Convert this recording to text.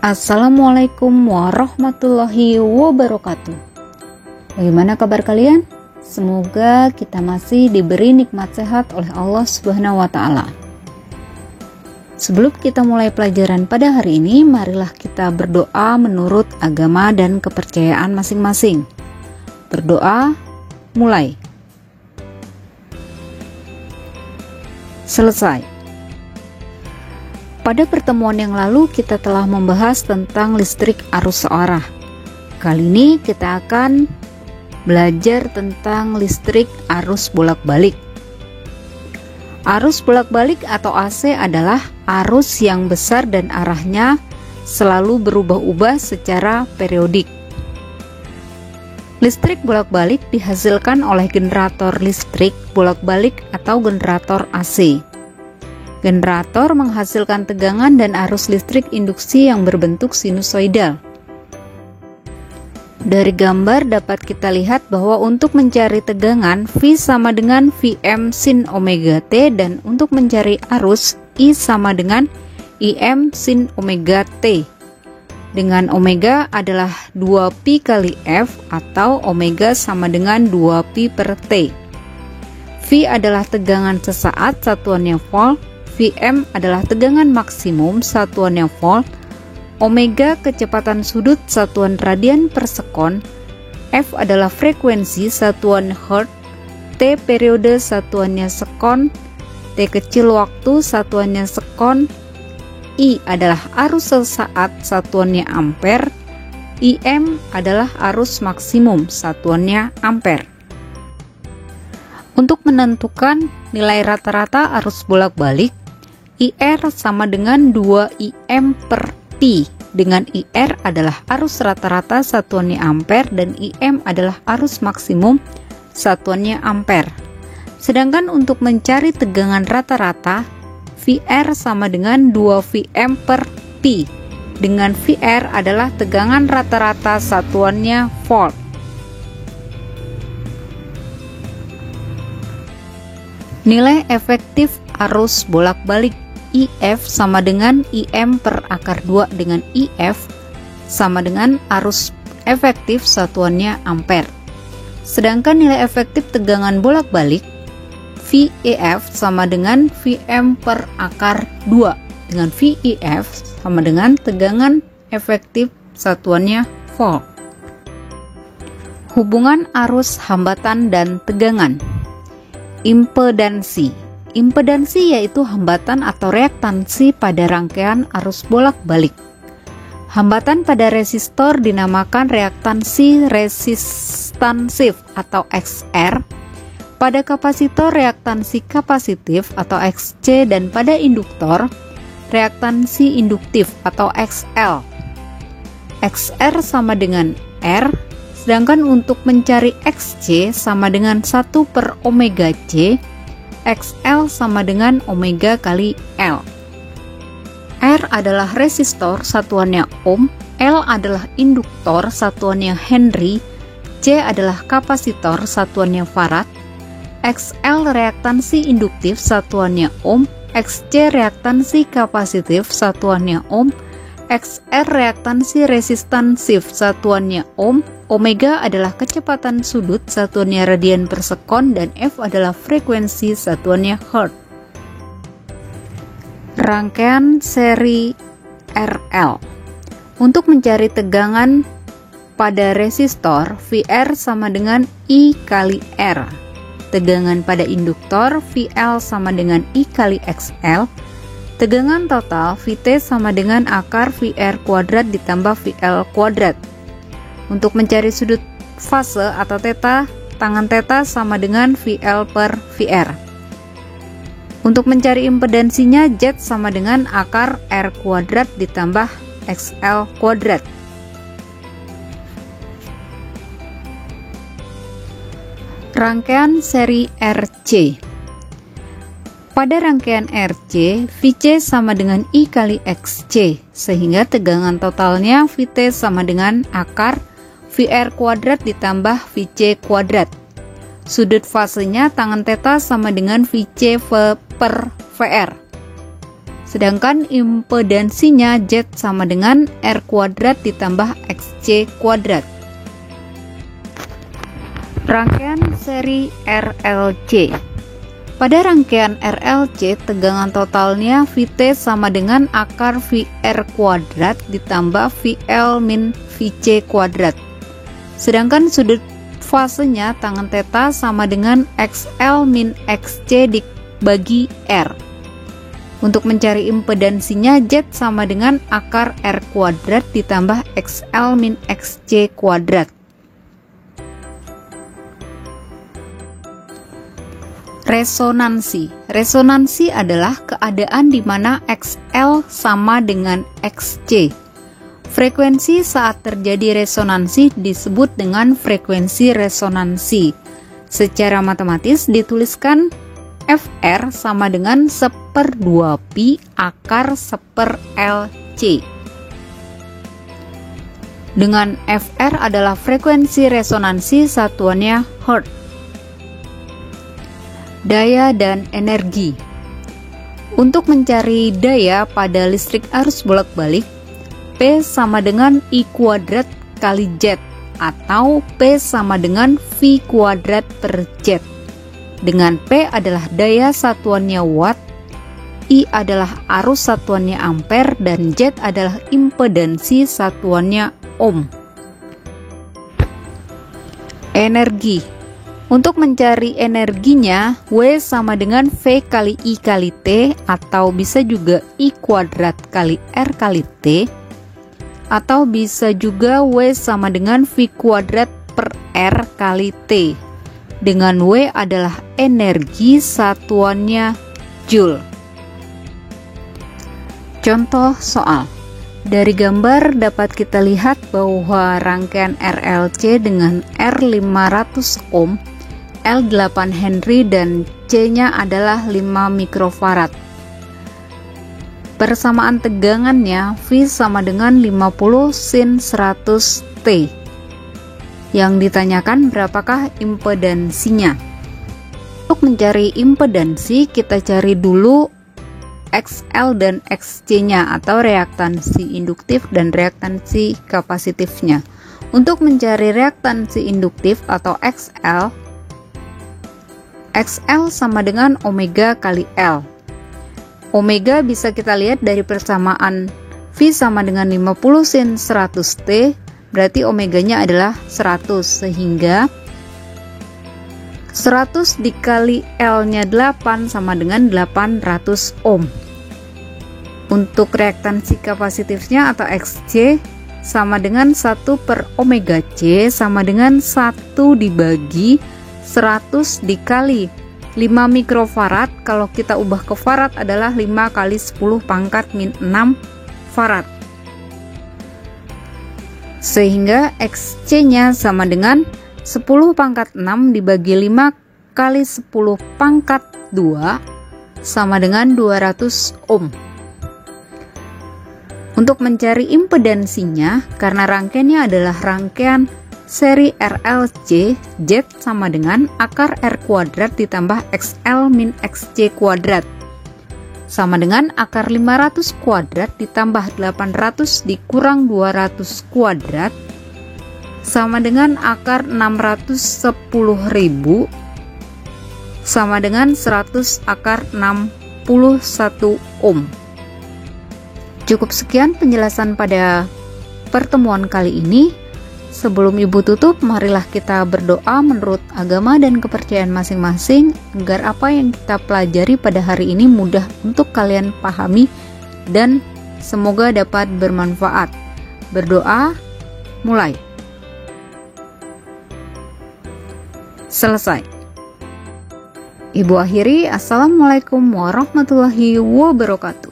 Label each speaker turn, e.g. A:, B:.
A: Assalamualaikum warahmatullahi wabarakatuh. Bagaimana kabar kalian? Semoga kita masih diberi nikmat sehat oleh Allah Subhanahu wa Ta'ala. Sebelum kita mulai pelajaran pada hari ini, marilah kita berdoa menurut agama dan kepercayaan masing-masing. Berdoa, mulai. Selesai. Pada pertemuan yang lalu kita telah membahas tentang listrik arus searah. Kali ini kita akan belajar tentang listrik arus bolak-balik. Arus bolak-balik atau AC adalah arus yang besar dan arahnya selalu berubah-ubah secara periodik. Listrik bolak-balik dihasilkan oleh generator listrik bolak-balik atau generator AC. Generator menghasilkan tegangan dan arus listrik induksi yang berbentuk sinusoidal. Dari gambar dapat kita lihat bahwa untuk mencari tegangan, V sama dengan Vm sin omega T, dan untuk mencari arus, I sama dengan Im sin omega T. Dengan omega adalah 2pi kali F atau omega sama dengan 2pi per T. V adalah tegangan sesaat, satuannya volt. Vm adalah tegangan maksimum, satuannya volt. Omega kecepatan sudut, satuan radian per sekon. F adalah frekuensi, satuan hertz. T periode, satuannya sekon. T kecil waktu, satuannya sekon. I adalah arus sesaat, satuannya ampere. Im adalah arus maksimum, satuannya ampere. Untuk menentukan nilai rata-rata arus bolak-balik, IR sama dengan 2Im per Pi, dengan IR adalah arus rata-rata, satuannya ampere, dan Im adalah arus maksimum, satuannya ampere. Sedangkan untuk mencari tegangan rata-rata, VR sama dengan 2Vm per Pi, dengan VR adalah tegangan rata-rata, satuannya volt. Nilai efektif arus bolak-balik IF sama dengan Im per akar 2, dengan IF sama dengan arus efektif, satuannya ampere. Sedangkan nilai efektif tegangan bolak-balik VEF sama dengan Vm per akar 2, dengan VEF sama dengan tegangan efektif, satuannya volt. Hubungan arus, hambatan, dan tegangan. Impedansi. Impedansi yaitu hambatan atau reaktansi pada rangkaian arus bolak-balik. Hambatan pada resistor dinamakan reaktansi resistansif atau XR. Pada kapasitor reaktansi kapasitif atau XC, dan pada induktor reaktansi induktif atau XL. XR sama dengan R, sedangkan untuk mencari XC sama dengan 1 per omega C, XL sama dengan omega kali L. R adalah resistor, satuannya ohm. L adalah induktor, satuannya Henry. C adalah kapasitor, satuannya farad. XL reaktansi induktif, satuannya ohm. XC reaktansi kapasitif, satuannya ohm. XR reaktansi resistansif, satuannya ohm. Omega adalah kecepatan sudut, satuannya radian per sekon, dan F adalah frekuensi, satuannya hertz. Rangkaian seri RL. Untuk mencari tegangan pada resistor, VR sama dengan I kali R. Tegangan pada induktor, VL sama dengan I kali XL. Tegangan total, VT sama dengan akar VR kuadrat ditambah VL kuadrat. Untuk mencari sudut fase atau theta, tangan theta sama dengan VL per VR. Untuk mencari impedansinya, Z sama dengan akar R kuadrat ditambah XL kuadrat. Rangkaian seri RC. Pada rangkaian RC, VC sama dengan I kali XC, sehingga tegangan totalnya VT sama dengan akar VR kuadrat ditambah VC kuadrat. Sudut fasenya tangan theta sama dengan VC per VR. Sedangkan impedansinya Z sama dengan R kuadrat ditambah XC kuadrat. Rangkaian seri RLC. Pada rangkaian RLC, tegangan totalnya Vt sama dengan akar VR kuadrat ditambah VL min Vc kuadrat. Sedangkan sudut fasenya tangan theta sama dengan XL min XC dibagi R. Untuk mencari impedansinya, Z sama dengan akar R kuadrat ditambah XL min XC kuadrat. Resonansi. Resonansi adalah keadaan di mana XL sama dengan XC. Frekuensi saat terjadi resonansi disebut dengan frekuensi resonansi. Secara matematis dituliskan Fr sama dengan 1/2 pi akar 1/LC. Dengan Fr adalah frekuensi resonansi, satuannya Hz. Daya dan energi. Untuk mencari daya pada listrik arus bolak-balik, P sama dengan I kuadrat kali Z atau P sama dengan V kuadrat per Z. Dengan P adalah daya satuannya watt, I adalah arus satuannya ampere, dan Z adalah impedansi satuannya ohm. Energi. Untuk mencari energinya, W sama dengan V kali I kali T, atau bisa juga I kuadrat kali R kali T, atau bisa juga W sama dengan V kuadrat per R kali T. Dengan W adalah energi satuannya Joule. Contoh soal. Dari gambar dapat kita lihat bahwa rangkaian RLC dengan R500 ohm, L8 Henry, dan C-nya adalah 5 mikrofarad. Persamaan tegangannya V sama dengan 50 sin 100 T. Yang ditanyakan berapakah impedansinya. Untuk mencari impedansi, kita cari dulu XL dan XC-nya atau reaktansi induktif dan reaktansi kapasitifnya. Untuk mencari reaktansi induktif atau XL sama dengan omega kali L. Omega bisa kita lihat dari persamaan V sama dengan 50 sin 100 T, berarti omeganya adalah 100, sehingga 100 dikali L-nya 8 sama dengan 800 ohm. Untuk reaktansi kapasitifnya atau XC sama dengan 1 per omega C sama dengan 1 dibagi 100 dikali 5 mikrofarad. Kalau kita ubah ke farad adalah 5 kali 10 pangkat min 6 farad. Sehingga XC-nya sama dengan 10 pangkat 6 dibagi 5 kali 10 pangkat 2 sama dengan 200 ohm. Untuk mencari impedansinya, karena rangkaiannya adalah rangkaian seri RLC, Z sama dengan akar R kuadrat ditambah XL min XC kuadrat, sama dengan akar 500 kuadrat ditambah 800 dikurang 200 kuadrat, sama dengan akar 610.000, sama dengan 100 akar 61 ohm. Cukup sekian penjelasan pada pertemuan kali ini. Sebelum Ibu tutup, marilah kita berdoa menurut agama dan kepercayaan masing-masing agar apa yang kita pelajari pada hari ini mudah untuk kalian pahami dan semoga dapat bermanfaat. Berdoa, mulai. Selesai. Ibu akhiri, Assalamualaikum warahmatullahi wabarakatuh.